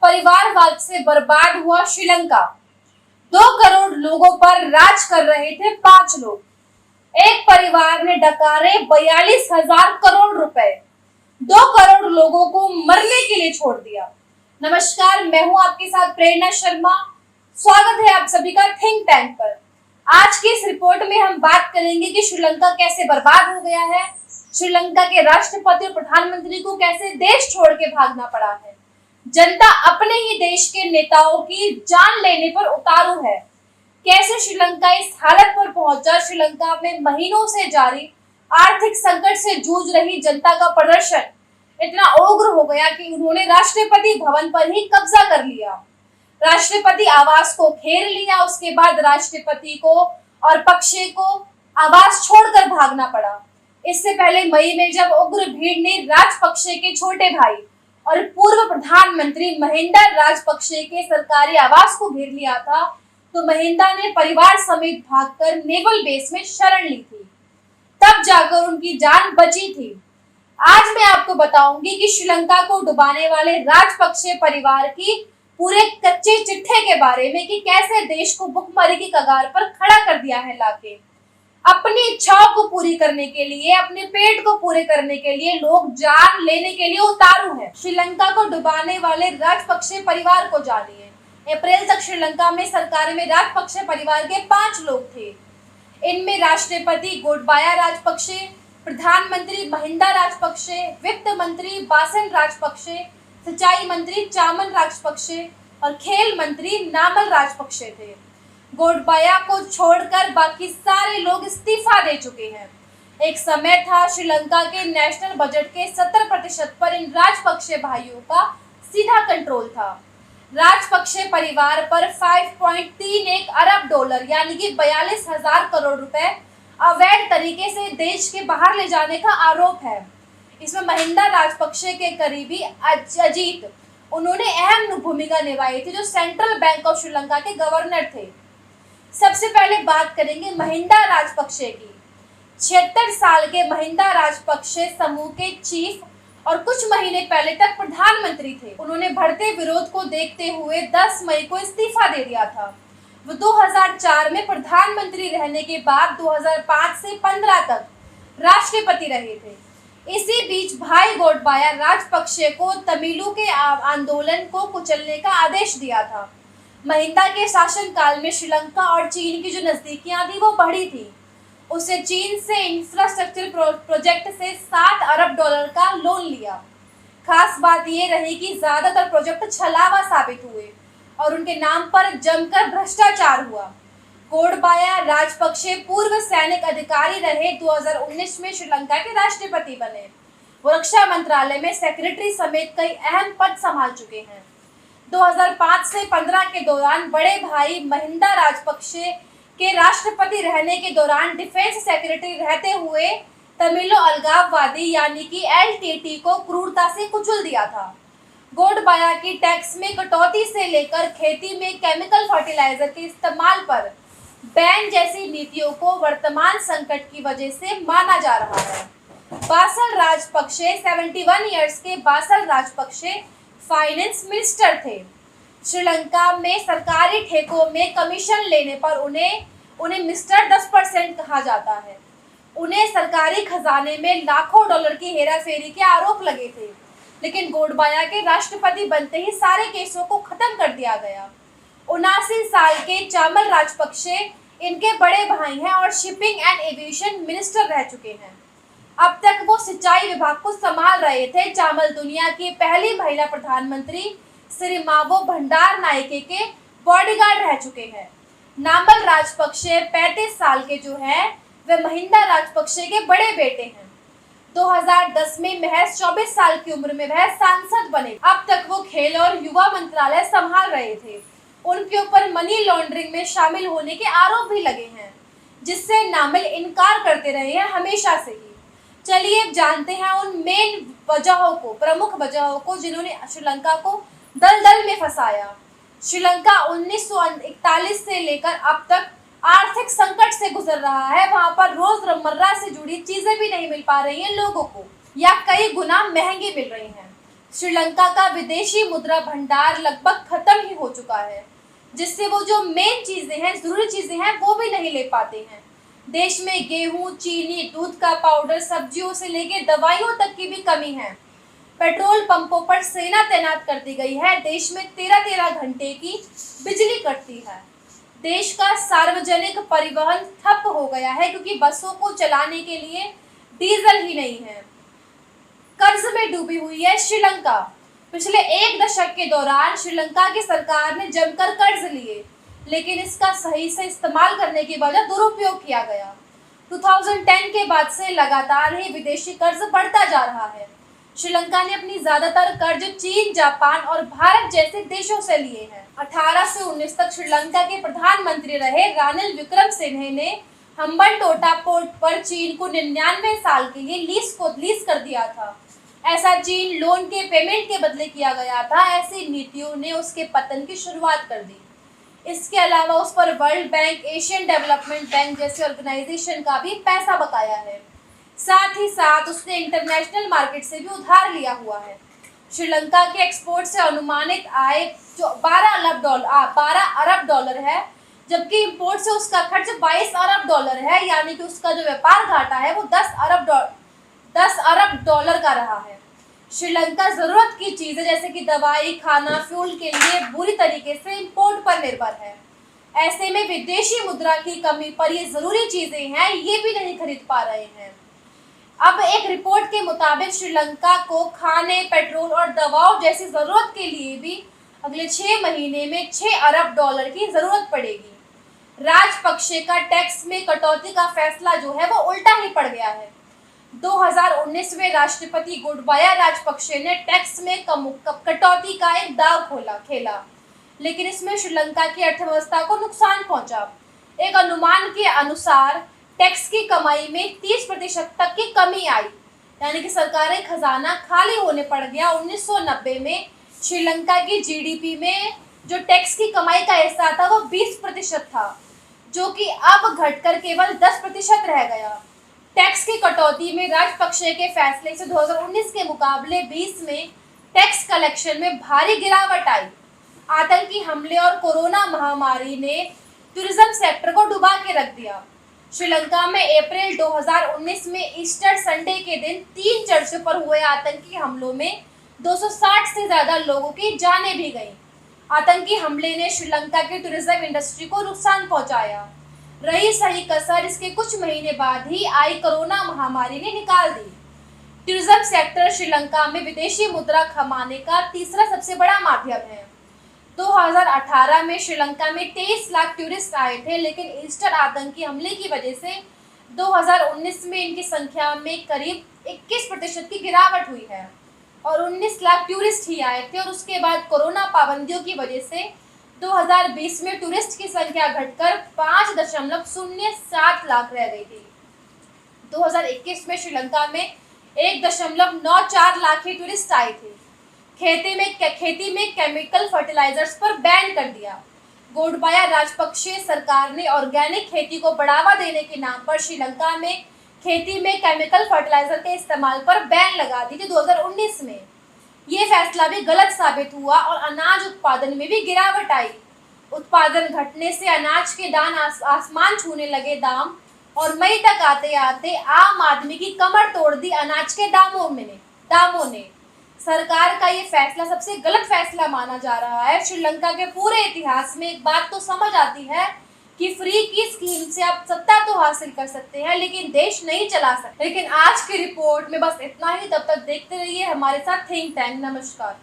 परिवारवाद से बर्बाद हुआ श्रीलंका। 2 करोड़ लोगों पर राज कर रहे थे 5 लोग। एक परिवार ने डकारे 42,000 करोड़ रुपए। 2 करोड़ लोगों को मरने के लिए छोड़ दिया। नमस्कार, मैं हूं आपके साथ प्रेरणा शर्मा। स्वागत है आप सभी का थिंक टैंक पर। आज की इस रिपोर्ट में हम बात करेंगे कि श्रीलंका कैसे बर्बाद हो गया है, श्रीलंका के राष्ट्रपति और प्रधानमंत्री को कैसे देश छोड़ के भागना पड़ा है, जनता अपने ही देश के नेताओं की जान लेने पर उतारू है, कैसे श्रीलंका इस हालत पर पहुंचा। श्रीलंका में महीनों से जारी आर्थिक संकट से जूझ रही जनता का प्रदर्शन इतना उग्र हो गया कि उन्होंने राष्ट्रपति भवन पर ही कब्जा कर लिया, राष्ट्रपति आवास को घेर लिया। उसके बाद राष्ट्रपति को और पक्षे को आवास छोड़कर भागना पड़ा। इससे पहले मई में जब उग्र भीड़ ने राजपक्षे के छोटे भाई और पूर्व प्रधानमंत्री महिंदा राजपक्षे के सरकारी आवास को घेर लिया था, तो महिंदा ने परिवार समेत भागकर नेवल बेस में शरण ली थी। तब जाकर उनकी जान बची थी। आज मैं आपको बताऊंगी कि श्रीलंका को डुबाने वाले राजपक्षे परिवार की पूरे कच्चे चिट्ठे के बारे में, कि कैसे देश को भुखमरी की कगार पर खड़ा कर दिया है लाके। अपनी इच्छाओं को पूरी करने के लिए, अपने पेट को पूरे करने के लिए लोग जान लेने के लिए उतारू हैं। श्रीलंका को डुबाने वाले राजपक्षे परिवार को जानिए। अप्रैल तक श्रीलंका में सरकार में राजपक्षे परिवार के 5 लोग थे। इनमें राष्ट्रपति गोटबाया राजपक्षे, प्रधानमंत्री महिंदा राजपक्षे, वित्त मंत्री बासन राजपक्षे, सिंचाई मंत्री चामन राजपक्षे और खेल मंत्री नामल राजपक्षे थे। गोटबाया को छोड़कर बाकी सारे लोग इस्तीफा दे चुके हैं। एक समय था श्रीलंका के नेशनल बजट के 70% पर इन राजपक्षे भाइयों का सीधा कंट्रोल था। राजपक्षे परिवार पर 5.31 अरब डॉलर यानी कि 42,000 करोड़ रुपए अवैध तरीके से देश के बाहर ले जाने का आरोप है। इसमें महिंदा राजपक्षे के करीबी अजीत, उन्होंने अहम भूमिका निभाई थी, जो सेंट्रल बैंक ऑफ श्रीलंका के गवर्नर थे। सबसे पहले बात करेंगे महिंदा राजपक्षे की। 76 साल के महिंदा राजपक्षे समूह के चीफ और कुछ महीने पहले तक प्रधानमंत्री थे। उन्होंने बढ़ते विरोध को देखते हुए 10 मई को इस्तीफा दे दिया था। वो 2004 में प्रधानमंत्री रहने के बाद 2005 से 15 तक राष्ट्रपति रहे थे। इसी बीच भाई गोटबाया राजपक्षे को तमिलू के आंदोलन को कुचलने का आदेश दिया था। महिंदा के शासनकाल में श्रीलंका और चीन की जो नजदीकियां थी वो बढ़ी थी। उसे चीन से इंफ्रास्ट्रक्चर प्रोजेक्ट से 7 अरब डॉलर का लोन लिया। खास बात ये रही कि ज्यादातर प्रोजेक्ट छलावा साबित हुए और उनके नाम पर जमकर भ्रष्टाचार हुआ। गोटबाया राजपक्षे पूर्व सैनिक अधिकारी रहे। 2019 में श्रीलंका के राष्ट्रपति बने। वो रक्षा मंत्रालय में सेक्रेटरी समेत कई अहम पद संभाल चुके हैं। 2005 से 15 के दौरान बड़े भाई महिंदा राजपक्षे के राष्ट्रपति रहने के दौरान डिफेंस सेक्रेटरी रहते हुए तमिलो अलगाववादी यानी कि एलटीटी को क्रूरता से कुचल दिया था। गोटबाया की टैक्स में कटौती से लेकर खेती में केमिकल फर्टिलाइजर के इस्तेमाल पर बैन जैसी नीतियों को वर्तमान संकट की वजह से माना जा रहा है। बासल राजपक्षे 71 इयर्स के बासल राजपक्षे फाइनेंस मिनिस्टर थे। श्रीलंका में सरकारी ठेकों में कमीशन लेने पर उन्हें मिस्टर 10% कहा जाता है। उन्हें सरकारी खजाने में लाखों डॉलर की हेराफेरी के आरोप लगे थे, लेकिन गोटबाया के राष्ट्रपति बनते ही सारे केसों को खत्म कर दिया गया। 79 साल के चामल राजपक्षे इनके बड़े भाई हैं और शिपिंग एंड एविएशन मिनिस्टर रह चुके हैं। अब तक वो सिंचाई विभाग को संभाल रहे थे। चामल दुनिया की पहली महिला प्रधानमंत्री सिरिमावो भंडार नायके के बॉडीगार्ड रह चुके हैं। नामल राजपक्षे 35 साल के जो हैं, वे महिंदा राजपक्षे के बड़े बेटे हैं। 2010 में महज 24 साल की उम्र में वह सांसद बने। अब तक वो खेल और युवा मंत्रालय संभाल रहे थे। उनके ऊपर मनी लॉन्ड्रिंग में शामिल होने के आरोप भी लगे हैं, जिससे नामल इनकार करते रहे हैं हमेशा से ही। चलिए अब जानते हैं उन मेन वजहों को, प्रमुख वजहों को, जिन्होंने श्रीलंका को दलदल में फंसाया। श्रीलंका 1941 से लेकर अब तक आर्थिक संकट से गुजर रहा है। वहां पर रोजमर्रा से जुड़ी चीजें भी नहीं मिल पा रही हैं लोगों को, या कई गुना महंगी मिल रही हैं। श्रीलंका का विदेशी मुद्रा भंडार लगभग खत्म ही हो चुका है, जिससे वो जो मेन चीजें हैं, जरूरी चीजें हैं, वो भी नहीं ले पाते हैं। देश में गेहूं, चीनी, दूध का पाउडर, सब्जियों से लेके दवाइयों तक की भी कमी है। पेट्रोल पंपों पर सेना तैनात कर दी गई है। देश में 13-13 घंटे की बिजली कटती है। देश का सार्वजनिक परिवहन ठप हो गया है क्योंकि बसों को चलाने के लिए डीजल ही नहीं है। कर्ज में डूबी हुई है श्रीलंका। पिछले एक दशक के दौरान श्रीलंका की सरकार ने जमकर कर्ज लिए, लेकिन इसका सही से इस्तेमाल करने की बजाय दुरुपयोग किया गया। 2010 के बाद से लगातार ही विदेशी कर्ज बढ़ता जा रहा है। श्रीलंका ने अपनी ज्यादातर कर्ज चीन, जापान और भारत जैसे देशों से लिए हैं। 18 से 19 तक श्रीलंका के प्रधानमंत्री रहे रानिल विक्रमसिंघे ने हम्बनटोटा पोर्ट पर चीन को 99 साल के लिए लीज कर दिया था। ऐसा चीन लोन के पेमेंट के बदले किया गया था। ऐसी नीतियों ने उसके पतन की शुरुआत कर दी। इसके अलावा उस पर world bank, Asian development bank जैसे ऑर्गेनाइजेशन का भी पैसा बकाया है। साथ ही साथ उसने इंटरनेशनल मार्केट से भी उधार लिया हुआ है। श्रीलंका के एक्सपोर्ट से अनुमानित आय जो 12 अरब डॉलर है, जबकि इंपोर्ट से उसका खर्च 22 अरब डॉलर है। यानी कि उसका जो व्यापार घाटा है वो 10 अरब डॉलर का रहा है। श्रीलंका जरूरत की चीजें जैसे कि दवाई, खाना, फ्यूल के लिए बुरी तरीके से इंपोर्ट पर निर्भर है। ऐसे में विदेशी मुद्रा की कमी पर ये जरूरी चीजें हैं, ये भी नहीं खरीद पा रहे हैं। अब एक रिपोर्ट के मुताबिक श्रीलंका को खाने, पेट्रोल और दवाओं जैसी जरूरत के लिए भी अगले 6 महीने में 6 अरब डॉलर की जरूरत पड़ेगी। राजपक्षे का टैक्स में कटौती का फैसला जो है वो उल्टा ही पड़ गया है। 2019 में राष्ट्रपति गोटाबाया राजपक्षे ने टैक्स में कटौती का एक दाव खेला, लेकिन इसमें श्रीलंका की अर्थव्यवस्था को नुकसान पहुंचा। एक अनुमान के अनुसार टैक्स की कमाई में 30% तक की कमी आई, यानी कि सरकारी खजाना खाली होने पड़ गया। 1990 में श्रीलंका की जीडीपी में जो टैक्स की कमाई का हिस्सा था वो 20% था, जो कि अब घटकर केवल 10% रह गया। टैक्स की कटौती में राजपक्षे के फैसले से 2019 के मुकाबले 20 में टैक्स कलेक्शन में भारी गिरावट आई। आतंकी हमले और कोरोना महामारी ने टूरिज्म सेक्टर को डुबा के रख दिया। श्रीलंका में अप्रैल 2019 में ईस्टर संडे के दिन 3 चर्चों पर हुए आतंकी हमलों में 260 से ज्यादा लोगों की जानें भी गईं। आतंकी हमले ने श्रीलंका की टूरिज्म इंडस्ट्री को नुकसान पहुंचाया। रही सही कसर इसके कुछ महीने बाद ही आई कोरोना महामारी ने निकाल दी। टूरिज्म सेक्टर श्रीलंका में विदेशी मुद्रा कमाने का तीसरा सबसे बड़ा माध्यम है। 2018 में श्रीलंका में 23 लाख टूरिस्ट आए थे, लेकिन ईस्टर आतंकी हमले की वजह से 2019 में इनकी संख्या में करीब 21% की गिरावट हुई है और 19 लाख टूरिस्ट ही आए थे। और उसके बाद कोरोना पाबंदियों की वजह से 2020 में टूरिस्ट की संख्या घटकर 5.07 लाख रह गई थी। 2021 में श्रीलंका में 1.94 लाख ही टूरिस्ट आए थे। खेती में केमिकल फर्टिलाइजर्स पर बैन कर दिया। गोटाबाया राजपक्षे सरकार ने ऑर्गेनिक खेती को बढ़ावा देने के नाम पर श्रीलंका में खेती में केमिकल फर्टिलाइजर के इस्तेमाल पर बैन लगा दी थी 2019 में। ये फैसला भी गलत साबित हुआ और अनाज उत्पादन में भी गिरावट आई। उत्पादन घटने से अनाज के दाम आसमान छूने लगे दाम, और मई तक आते आते आम आदमी की कमर तोड़ दी अनाज के दामों ने। सरकार का ये फैसला सबसे गलत फैसला माना जा रहा है। श्रीलंका के पूरे इतिहास में एक बात तो समझ आती है कि फ्री की स्कीम से आप सत्ता तो हासिल कर सकते हैं, लेकिन देश नहीं चला सकते। लेकिन आज की रिपोर्ट में बस इतना ही। तब तक देखते रहिए हमारे साथ थिंक टैंक। नमस्कार।